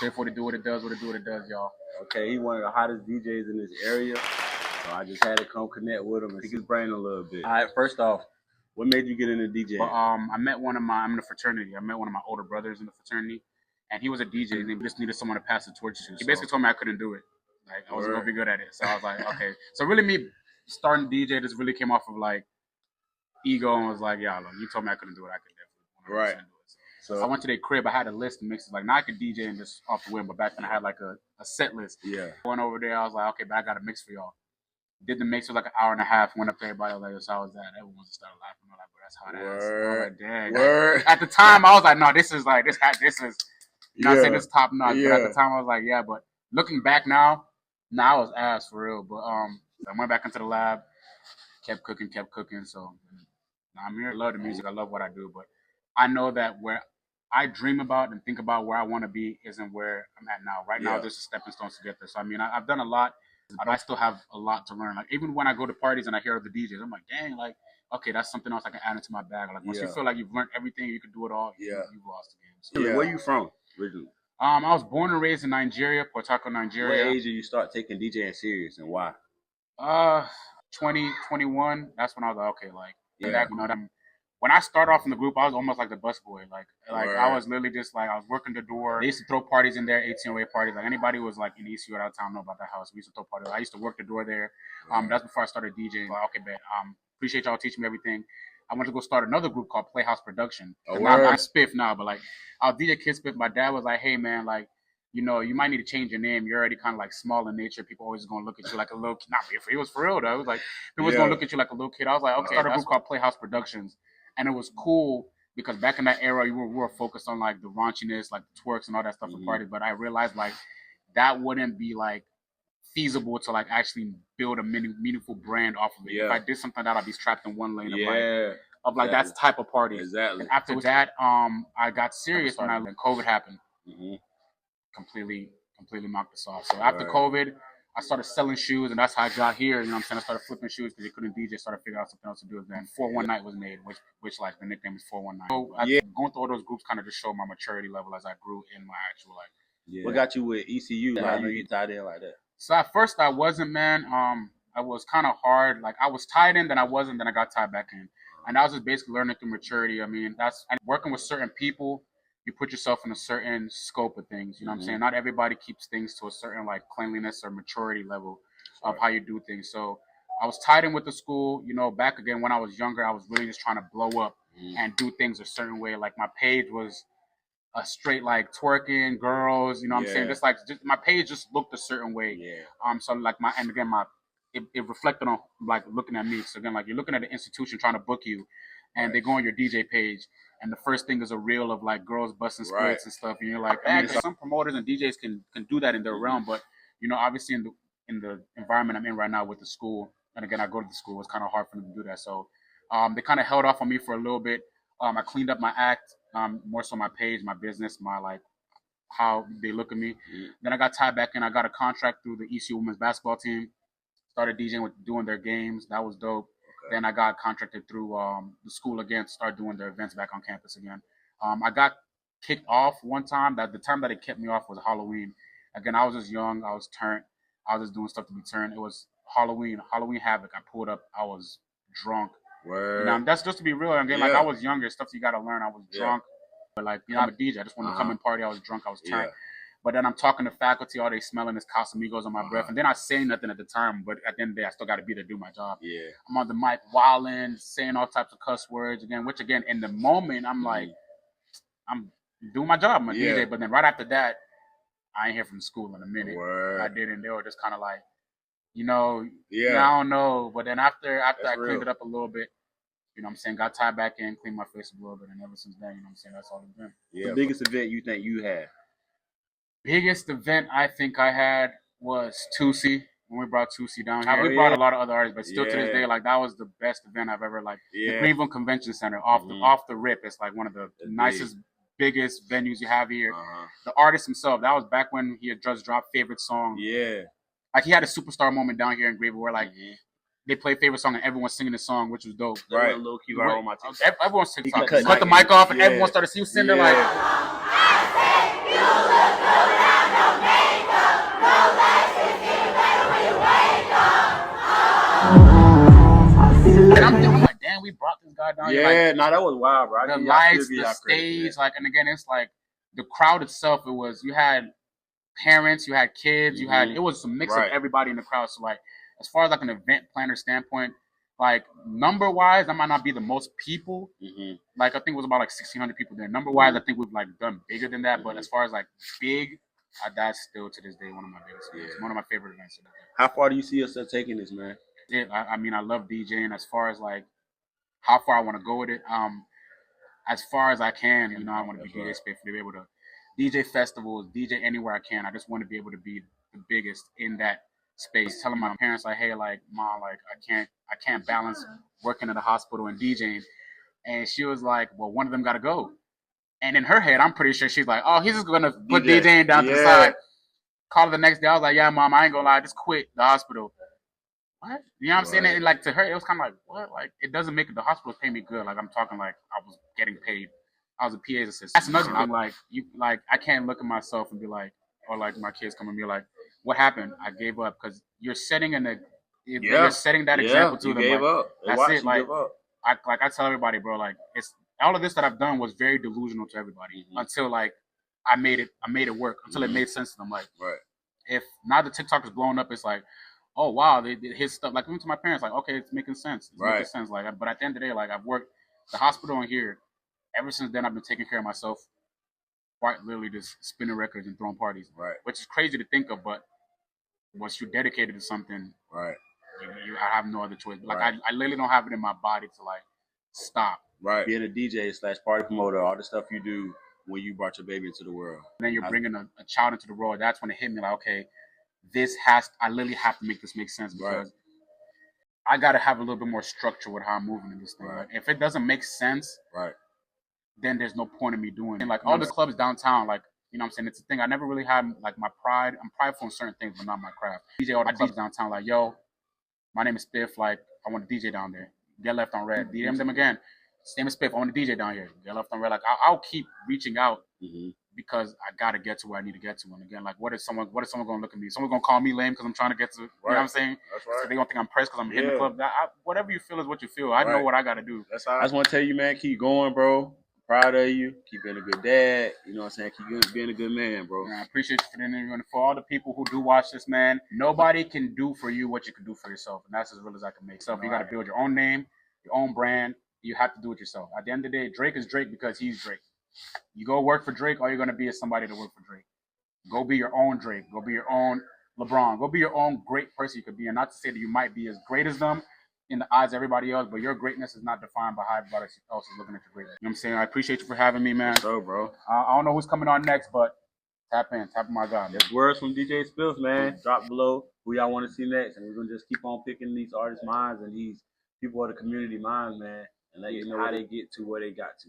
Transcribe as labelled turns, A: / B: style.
A: Spiff, what it do, what it does, y'all.
B: Okay, he's one of the hottest DJs in this area. So I just had to come connect with him and pick his brain a little bit. All right, first off, what made you get into DJing?
A: Well, I met I'm in the fraternity. I met one of my older brothers in the fraternity, and he was a DJ, and he just needed someone to pass the torch to. He basically told me I couldn't do it. Like, I wasn't going to be good at it. So I was like, okay. So really me starting DJ just really came off of, like, ego and was like, yeah, look, you told me I couldn't do it. I could definitely do it. So I went to their crib. I had a list of mixes. Like, now I could DJ and just off the whim, but back then I had, like, a set list.
B: Yeah.
A: Went over there. I was like, okay, but I got a mix for y'all. Did the mix for like an hour and a half. Went up to everybody. I was like, so how was that? Everyone started laughing. I'm like, but that's how it is. I was like, dang.
B: Word.
A: At the time, I was like, no, this is, you know what I'm saying? This is top notch.
B: Yeah.
A: But at the time, I was like, yeah. But looking back now, I was ass for real. But I went back into the lab, kept cooking. So now I'm here. I love the music. I love what I do. But I know that where I dream about and think about where I want to be isn't where I'm at now. Right now, there's a stepping stones to get there. So, I mean, I've done a lot. But I still have a lot to learn. Like, even when I go to parties and I hear other DJs, I'm like, dang, like, okay, that's something else I can add into my bag. Like, once you feel like you've learned everything, you can do it all, you've lost the game.
B: So, where you from originally?
A: I was born and raised in Nigeria, Port Harcourt, Nigeria.
B: What age did you start taking DJing serious and why?
A: 20, 21. That's when I was like, okay, like, that, you know, when I started off in the group, I was almost like the busboy. Like I was literally just like, I was working the door. They used to throw parties in there, 1808 parties. Like, anybody who was like in ECU at that time know about that house. We used to throw parties. I used to work the door there. That's before I started DJing. Like, okay, bet. Appreciate y'all teaching me everything. I went to go start another group called Playhouse Production. I'm Spiff now, but like, I was DJ Kid Spiff. My dad was like, hey man, like, you know, you might need to change your name. You're already kind of like small in nature. People always going to look at you like a little kid. Not it was for real though. It was like, people was going to look at you like a little kid. I was like, okay, started a group called Playhouse Productions. And it was cool because back in that era, we were focused on like the raunchiness, like the twerks and all that stuff for parties. But I realized like that wouldn't be like feasible to like actually build a meaningful brand off of it. If I did something like that, I'd be trapped in one lane of like that type of party.
B: Exactly.
A: And after that, I got serious when COVID happened. Completely knocked us off. So after COVID, I started selling shoes, and that's how I got here. You know what I'm saying? I started flipping shoes because they couldn't DJ. Started figuring out something else to do. Then 419 Night was made, which like the nickname is 419. So going through all those groups kind of just showed my maturity level as I grew in my actual life.
B: What got you with ECU? How you get tied in like that?
A: So at first I wasn't, man. I was kind of hard. Like, I was tied in, then I wasn't, then I got tied back in. And I was just basically learning through maturity. I mean, and working with certain people. You put yourself in a certain scope of things. You know what I'm saying? Not everybody keeps things to a certain like cleanliness or maturity level of how you do things. So I was tied in with the school. You know, back again when I was younger, I was really just trying to blow up and do things a certain way. Like, my page was a straight like twerking girls. You know what I'm saying? Just my page just looked a certain way. So like it reflected on like looking at me. So again, like, you're looking at an institution trying to book you, and they go on your DJ page. And the first thing is a reel of like girls busting splits and stuff, and you're like, some promoters and DJs can do that in their realm, but you know, obviously in the environment I'm in right now with the school, and again I go to the school, it's kind of hard for them to do that. So they kind of held off on me for a little bit. I cleaned up my act, more so my page, my business, my like how they look at me. Then I got tied back in. I got a contract through the ECU women's basketball team. Started DJing with doing their games. That was dope. Then I got contracted through the school again to start doing their events back on campus again. I got kicked off one time. The time that it kept me off was Halloween. Again, I was just young. I was turned. I was just doing stuff to be turned. It was Halloween Havoc. I pulled up. I was drunk.
B: Word.
A: You know, that's just to be real. Again, like, I was younger. Stuff you got to learn. I was drunk. But like, you know, I'm a DJ. I just wanted to come and party. I was drunk. I was turned. But then I'm talking to faculty, all they smelling this Casamigos on my breath. And then I say nothing at the time, but at the end of the day, I still got to be there to do my job. I'm on the mic wilding, saying all types of cuss words again, which again, in the moment, I'm like, I'm doing my job. I'm a DJ. But then right after that, I ain't hear from the school in a minute. I didn't. They were just kind of like, you know, I don't know. But then after I cleaned it up a little bit, you know what I'm saying, got tied back in, cleaned my face a little bit. And ever since then, you know what I'm saying, that's all it's been.
B: The biggest event you think you had?
A: Biggest event I think I had was Tusi, when we brought Tusi down here. We brought a lot of other artists, but still to this day, like, that was the best event I've ever, like, the Greenville Convention Center, off the rip, it's like one of the nicest, biggest venues you have here. The artist himself, that was back when he had just dropped Favorite Song. Like, he had a superstar moment down here in Greenville where, like, they play Favorite Song and everyone's singing the song, which was dope.
B: Right. Low key viral on my TikTok.
A: Everyone's TikTok. Cut the mic off and everyone started sitting there like...
C: I said, you look good.
A: really brought this guy down
B: here?
A: Yeah,
B: like, nah, that was wild, bro.
A: The lights, the stage, like, and again, it's like the crowd itself. It was you had parents, you had kids, you had it was a mix of everybody in the crowd. So like, as far as like an event planner standpoint, like number wise, that might not be the most people. Like I think it was about like 1,600 people there. Number wise, I think we've like done bigger than that. But as far as like big, that's still to this day one of my biggest events. One of my favorite events.
B: How far do you see yourself taking this, man?
A: I mean, I love DJing. As far as like how far I want to go with it, as far as I can, you know, I want to be DJ Spiff to be able to DJ festivals, DJ anywhere I can. I just want to be able to be the biggest in that space. Telling my parents like, hey, like, Mom, like, I can't balance working at a hospital and DJing. And she was like, well, one of them got to go. And in her head, I'm pretty sure she's like, oh, he's just gonna put DJing down to the side. Call her the next day. I was like, yeah, Mom, I ain't gonna lie, I just quit the hospital. What? You know what I'm saying? And like to her, it was kind of like, what? Like, it doesn't make it. The hospitals pay me good. Like, I'm talking like I was getting paid. I was a PA's assistant. That's another thing. Like, I can't look at myself and be like, or like my kids come and be like, what happened? I gave up because you're setting you're setting that example to them.
B: You gave up.
A: That's it. Like, I tell everybody, bro. Like, it's all of this that I've done was very delusional to everybody until like I made it work until it made sense to them. Like, if now the TikTok is blowing up, it's like, oh wow, his stuff. Like, I went to my parents, like, okay, it's making sense. It's making sense. Like, but at the end of the day, like, I've worked the hospital in here. Ever since then, I've been taking care of myself. Quite literally, just spinning records and throwing parties. Which is crazy to think of, but once you're dedicated to something, I have no other choice. Like, I literally don't have it in my body to like stop.
B: Being a DJ / party promoter, all the stuff you do when you brought your baby into the world.
A: And then you're bringing a child into the world. That's when it hit me like, okay, I literally have to make this make sense because I got to have a little bit more structure with how I'm moving in this thing. Like, if it doesn't make sense, then there's no point in me doing it. And like all the clubs downtown, like, you know what I'm saying? It's a thing. I never really had like my pride. I'm prideful in certain things, but not my craft. DJ all the clubs downtown, like, yo, my name is Spiff. Like, I want to DJ down there. Get left on red. DM them again. Same as Spiff. I want to DJ down here. Get left on red. Like, I'll keep reaching out because I gotta get to where I need to get to. And again, like, what is someone gonna look at me? Someone's gonna call me lame because I'm trying to get to. You know what I'm saying? That's right. So they don't think I'm pressed because I'm hitting the club. Whatever you feel is what you feel. I know what I gotta do.
B: I just want to tell you, man, keep going, bro. Proud of you. Keep being a good dad. You know what I'm saying? Keep being a good man, bro.
A: I appreciate you for the interview. And for all the people who do watch this, man, nobody can do for you what you can do for yourself. And that's as real as I can make. So you got to build your own name, your own brand. You have to do it yourself. At the end of the day, Drake is Drake because he's Drake. You go work for Drake, all you're going to be is somebody to work for Drake. Go be your own Drake. Go be your own LeBron. Go be your own great person you could be. And not to say that you might be as great as them in the eyes of everybody else, but your greatness is not defined by how everybody else is looking at your greatness. You know what I'm saying? I appreciate you for having me, man.
B: So, bro.
A: I don't know who's coming on next, but tap in my God.
B: There's words from DJ Spiff, man. Drop below who y'all want to see next, and we're going to just keep on picking these artists' minds and these people of the community minds, man, and let you know how they get to where they got to.